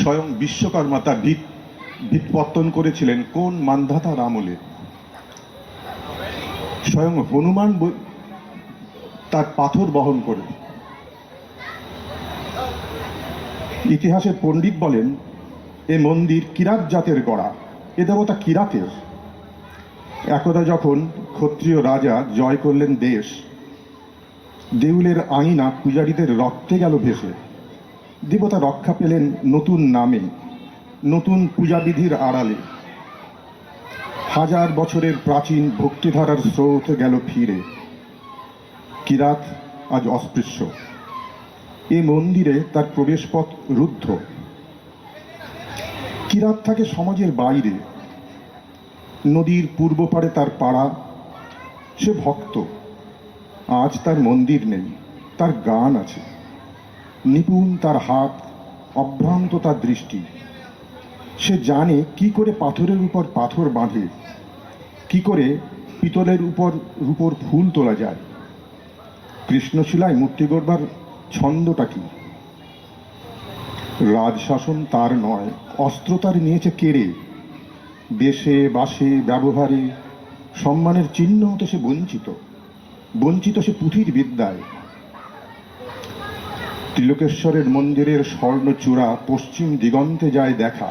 স্বয়ং বিশ্বকর্মা তার ভিৎপত্তন করেছিলেন কোন মান্ধাতার আমলে? স্বয়ং হনুমান তার পাথর বহন করে। ইতিহাসের পণ্ডিত বলেন এ মন্দির কিরাত জাতের গড়া, এ দেবতা কিরাতের। একদা যখন ক্ষত্রিয় রাজা জয় করলেন দেশ, দেউলের আঙিনা পূজারীদের রক্তে গেল ভেসে। দেবতা রক্ষা পেলেন নতুন নামে, নতুন পূজাবিধির আড়ালে। হাজার বছরের প্রাচীন ভক্তিধারার স্রোত গেল ফিরে। কিরাত আজ অস্পৃশ্য। এ মন্দিরে তার প্রবেশপথ রুদ্ধ। কিরাত থাকে সমাজের বাইরে, নদীর পূর্ব পারে তার পাড়া। সে ভক্ত। আজ তার মন্দির নেই, তার গান আছে। নিপুণ তার হাত, অভ্রান্ত তার দৃষ্টি। সে জানে কি করে পাথরের উপর পাথর বাঁধে, কি করে পিতলের উপর রূপোর ফুল তোলা যায়, কৃষ্ণশিলায় মূর্তি গড়বার ছন্দটা কি। রাজশাসন তার নয়, অস্ত্র তার নিয়েছে কেড়ে। দেশে বাসে ব্যবহারে সম্মানের চিহ্ন হতে সে বঞ্চিত। বঞ্চিত সে পুঁথির বিদ্যায়। ত্রিলোকেশ্বরের মন্দিরের স্বর্ণচূড়া পশ্চিম দিগন্তে যায় দেখা।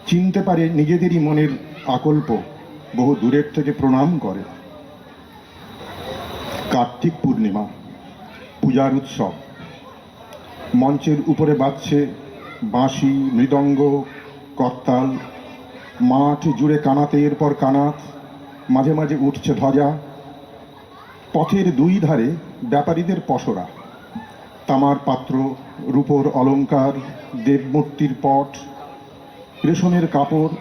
চিনতে পারে নিজেদেরই মনের আকল্প, বহু দূরের থেকে প্রণাম করে। কার্তিক পূর্ণিমা, পূজার উৎসব। মঞ্চের উপরে বাজছে বাঁশি, মৃদঙ্গ, করতাল। মাঠ জুড়ে কানাতের পর কানাত, মাঝে মাঝে উঠছে ধ্বজা। পথের দুই ধারে ব্যাপারীদের পসরা। তামার পাত্র, রূপোর অলঙ্কার, দেবমূর্তির পট, রেশমের কাপড়।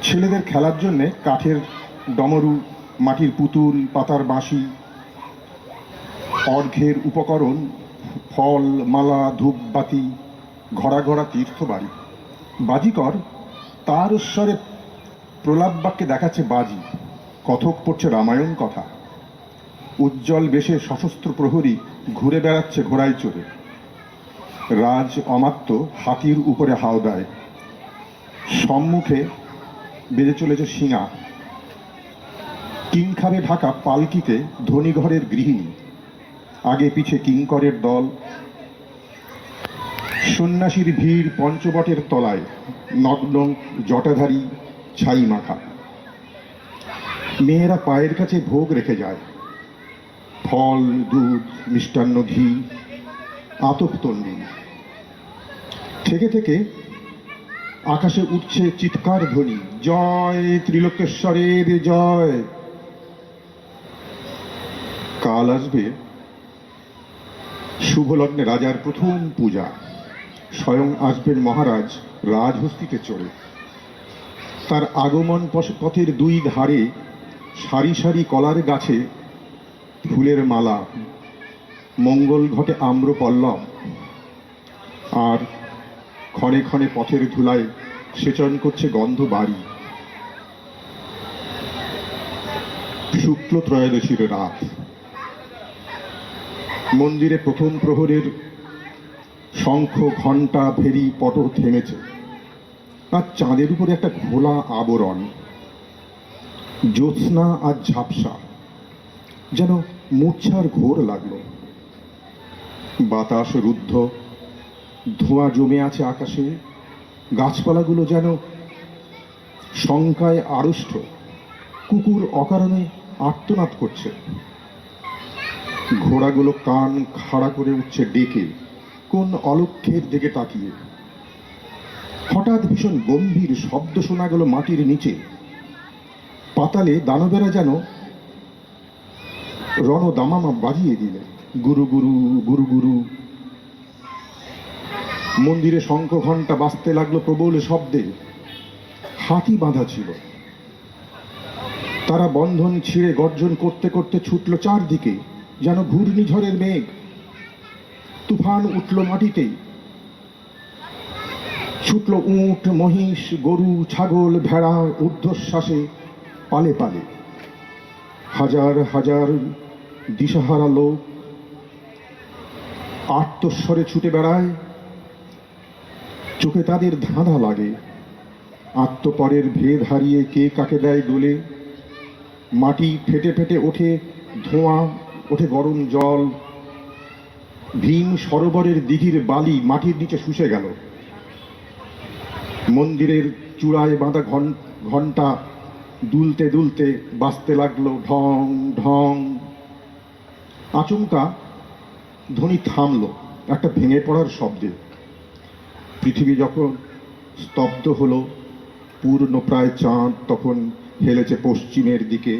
ছেলেদের খেলার জন্যে কাঠের ডমরু, মাটির পুতুল, পাতার বাঁশি। অর্ঘ্যের উপকরণ, ফল, মালা, ধূপবাতি, ঘরা ঘরা তীর্থবাড়ি। বাজিকর তার স্বরে প্রলাপ বাক্যে দেখাচ্ছে বাজি। কথক পড়ছে রামায়ণ কথা। উজ্জ্বল বেশে সশস্ত্র প্রহরী ঘুরে বেড়াচ্ছে ঘোড়ায় চড়ে। রাজ অমাত্য হাতির উপরে হাওদায়। সম্মুখে বেজে চলেছে শিঙা। কিংখাবে ঢাকা পালকিতে ধনীঘরের গৃহিণী। আগে পিছে কিঙ্করের দল। সন্ন্যাসীর ভিড় পঞ্চবটের তলায়, নগ্ন জটাধারী, ছাই মাখা। মেয়েরা পায়ের কাছে ভোগ রেখে যায়। ফল, দুধ, মিষ্টান্ন, ঘি, আতপতণ্ডী। থেকে থেকে আকাশে উঠছে চিৎকার ধ্বনি, জয় ত্রিলোকেশ্বরের জয়। কাল আসবে শুভলগ্নে রাজার প্রথম পূজা। স্বয়ং আসবেন মহারাজ রাজহস্তিতে চড়ে। তার আগমন পথের দুই ধারে সারি সারি কলার গাছে ফুলের মালা। মঙ্গল ঘটে আম্র পল্লব। আর ক্ষণে ক্ষণে পথের ধুলায় সেচন করছে গন্ধ বাড়ি। শুক্ল ত্রয়োদশীর রাত। মন্দিরে প্রথম প্রহরের শঙ্খ, ঘণ্টা, ভেরি, পট থেমেছে। আর চাঁদের উপরে একটা ঘোলা আবরণ। জ্যোৎস্না আর ঝাপসা, যেন মূর্ছার ঘোর লাগলো। বাতাস রুদ্ধ, ধোঁয়া জমে আছে আকাশে। গাছপালাগুলো যেন শঙ্কায় আড়ষ্ট। কুকুর অকারণে আর্তনাদ করছে। ঘোড়াগুলো কান খাড়া করে উঠছে ডেকে, কোন অলক্ষ্যের দিকে তাকিয়ে। হঠাৎ ভীষণ গম্ভীর শব্দ শোনা গেল মাটির নিচে। পাতালে দানবেরা যেন রণদামামা বাজিয়ে দিলে, গুরু গুরু গুরু গুরু। মন্দিরে শঙ্খ ঘণ্টা বাজতে লাগলো প্রবল শব্দে। হাতি বাঁধা ছিল। তারা বন্ধন ছিঁড়ে গর্জন করতে করতে ছুটল চারদিকে, যেন ঘূর্ণিঝড়ের মেঘ। তুফান উঠল মাটিতেই। ছুটল উট, মহিষ, গরু, ছাগল, ভেড়া ঊর্ধ্বশ্বাসে, পালে পালে। হাজার হাজার দিশাহারা লোক আর্তস্বরে ছুটে বেড়ায়। চোখে তাদের ধাঁধা লাগে, আত্মপরের ভেদ হারিয়ে কে কাকে দেয় দোলে। মাটি ফেটে ফেটে ওঠে ধোঁয়া, ওঠে গরম জল। ভীম সরোবরের দিঘির বালি মাটির নিচে শুষে গেল। মন্দিরের চূড়ায় বাঁধা ঘণ্টা দুলতে দুলতে বাজতে লাগলো ঢং ঢং। আচমকা ধ্বনি থামলো একটা ভেঙে পড়ার শব্দে। পৃথিবী যখন স্তব্ধ হলো, পূর্ণ প্রায় চাঁদ তখন হেলেছে পশ্চিমের দিকে।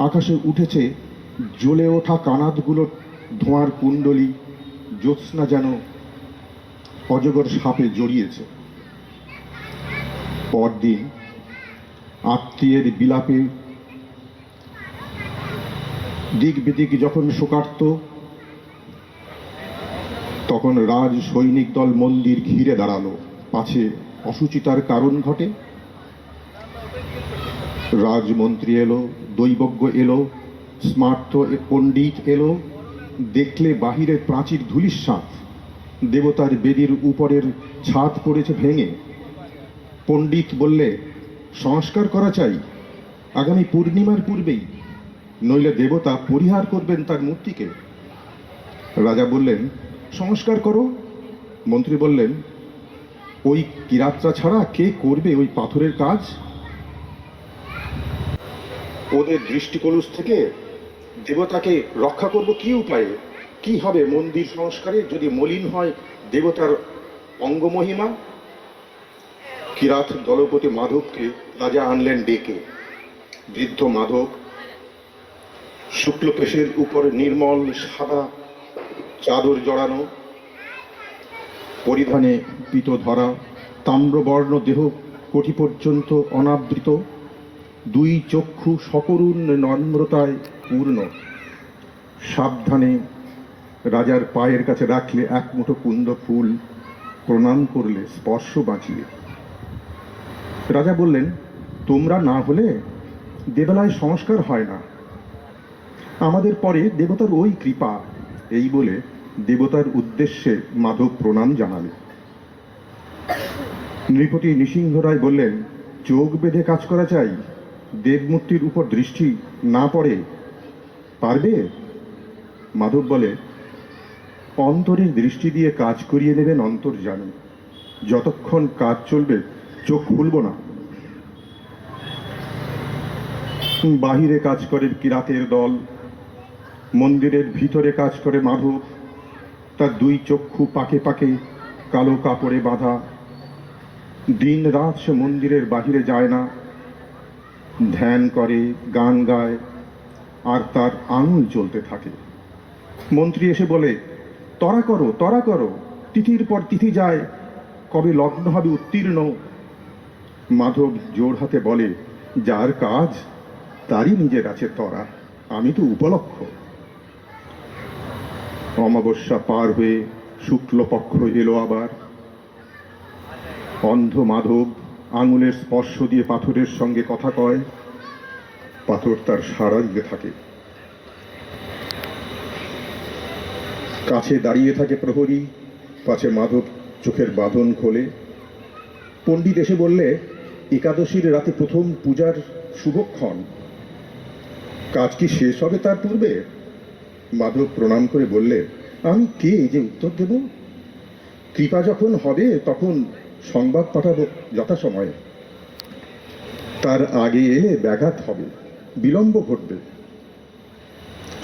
আকাশে উঠেছে জ্বলে ওঠা কানাতগুলো ধোঁয়ার কুণ্ডলী। জ্যোৎস্না যেন অজগর সাপে জড়িয়েছে। পরদিন আত্মীয়ের বিলাপে দিক বিদিক যখন শোকার্ত, তখন রাজ সৈনিক দল মন্দির ঘিরে দাঁড়ালো, পাছে অসুচিতার কারণ ঘটে। রাজমন্ত্রী এলো, দৈবজ্ঞ এলো, স্মার্ত পণ্ডিত এলো। দেখলে বাহিরে প্রাচীর ধূলিসাৎ, দেবতার বেদির উপরের ছাদ পড়েছে ভেঙে। পণ্ডিত বললে, সংস্কার করা চাই আগামী পূর্ণিমার পূর্বেই, নইলে দেবতা পরিহার করবেন তার মূর্তিকে। রাজা বললেন, সংস্কার করো। মন্ত্রী বললেন, ওই কিরাতরা ছাড়া কে করবে ওই পাথরের কাজ? ওদের দৃষ্টিকলুষ থেকে দেবতাকে রক্ষা করব কি উপায়ে? কি হবে মন্দির সংস্কারে যদি মলিন হয় দেবতার অঙ্গমহিমা? কিরাত দলপতি মাধবকে রাজা আনলেন ডেকে। বৃদ্ধ মাধব শুক্লকেশের উপর নির্মল সাদা চাদর জড়ানো, পরিধানে পীত ধরা, তাম্রবর্ণ দেহ কোটি পর্যন্ত অনাবৃত, দুই চক্ষু সকরুণ নম্রতায় পূর্ণ। সাবধানে রাজার পায়ের কাছে রাখলে এক মুঠো কুন্দ ফুল, প্রণাম করলে স্পর্শ বাঁচিয়ে। রাজা বললেন, তোমরা না হলে দেবালয় সংস্কার হয় না, আমাদের পরে দেবতার ওই কৃপা। এই বলে দেবতার উদ্দেশ্যে মাধব প্রণাম জানালে। নৃপতি নৃসিংহ রায় বললেন, চোখ বেঁধে কাজ করা চাই, দেবমূর্তির উপর দৃষ্টি না পড়ে পারবে? মাধব বলে, অন্তরের দৃষ্টি দিয়ে কাজ করিয়ে নেবেন অন্তর্যামী, যতক্ষণ কাজ চলবে চোখ খুলব না। বাহিরে কাজ করে কিরাতের দল, মন্দিরের ভিতরে কাজ করে মাধব। তার দুই চক্ষু পাকে পাকে কালো কাপড়ে বাঁধা। দিন রাত সে মন্দিরের বাহিরে যায় না, ধ্যান করে, গান গায়, আর তার আঙুল চলতে থাকে। মন্ত্রী এসে বলে, তরা করো তরা করো, তিথির পর তিথি যায়, কবে লগ্ন হবে উত্তীর্ণ। মাধব জোর হাতে বলে, যার কাজ তারই নিজের আছে তরা, আমি তো উপলক্ষ। অমাবস্যা পার হয়ে শুক্লপক্ষ এলো আবার। অন্ধ মাধব আঙুলের স্পর্শ দিয়ে পাথরের সঙ্গে কথা কয়, পাথর তার সাড়া দিতে থাকে। কাছে দাঁড়িয়ে থাকে প্রহরী, পাছে মাধব চোখের বাঁধন খোলে। পণ্ডিত এসে বললে, একাদশীর রাতে প্রথম পূজার শুভক্ষণ, কাজ কি শেষ হবে তার পূর্বে? মাধব প্রণাম করে বললে, আমি কে যে উত্তর দেব? কৃপা যখন হবে তখন সংবাদ পাঠাবো যথাসময়ে। তার আগে এলে ব্যাঘাত হবে, বিলম্ব ঘটবে।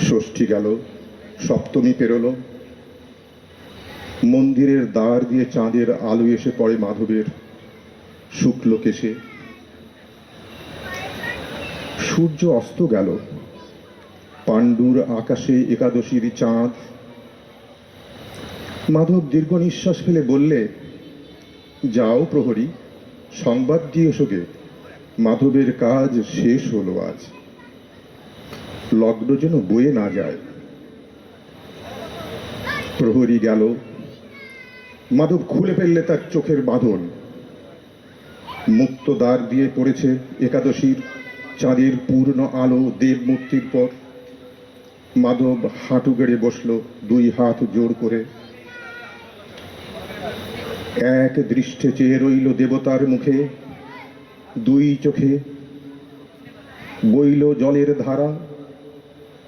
ষষ্ঠী গেল, সপ্তমী পেরোলো। মন্দিরের দ্বার দিয়ে চাঁদের আলো এসে পড়ে মাধবের শুক্লকেশে। সূর্য অস্ত গেল, পাণ্ডুর আকাশে একাদশীর চাঁদ। মাধব দীর্ঘ নিঃশ্বাস ফেলে বললে, যাও প্রহরী, সংবাদ দিয়ে এসো গে, মাধবের কাজ শেষ হলো আজ, লগ্ন যেন বয়ে না যায়। প্রহরী গেল। মাধব খুলে ফেললে তার চোখের বাঁধন। মুক্ত দ্বার দিয়ে পড়েছে একাদশীর চাঁদের পূর্ণ আলো দেবমূর্তির পর। মাধব হাঁটু গেড়ে বসল, দুই হাত জোর করে। এক দৃষ্টে চেয়ে রইল দেবতার মুখে, দুই চোখে বইল জলের ধারা।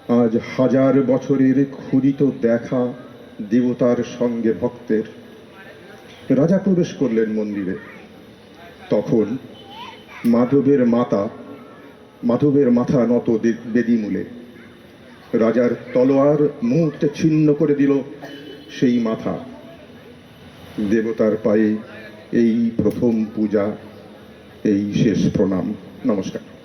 আজ হাজার বছরের ক্ষুদিত দেখা দেবতার সঙ্গে ভক্তের। রাজা প্রবেশ করলেন মন্দিরে। তখন মাধবের মাথা নত বেদিমূলে। রাজার তলোয়ার মুহূর্তে ছিন্ন করে দিল সেই মাথা। দেবতার পায়ে এই প্রথম পূজা, এই শেষ প্রণাম। নমস্কার।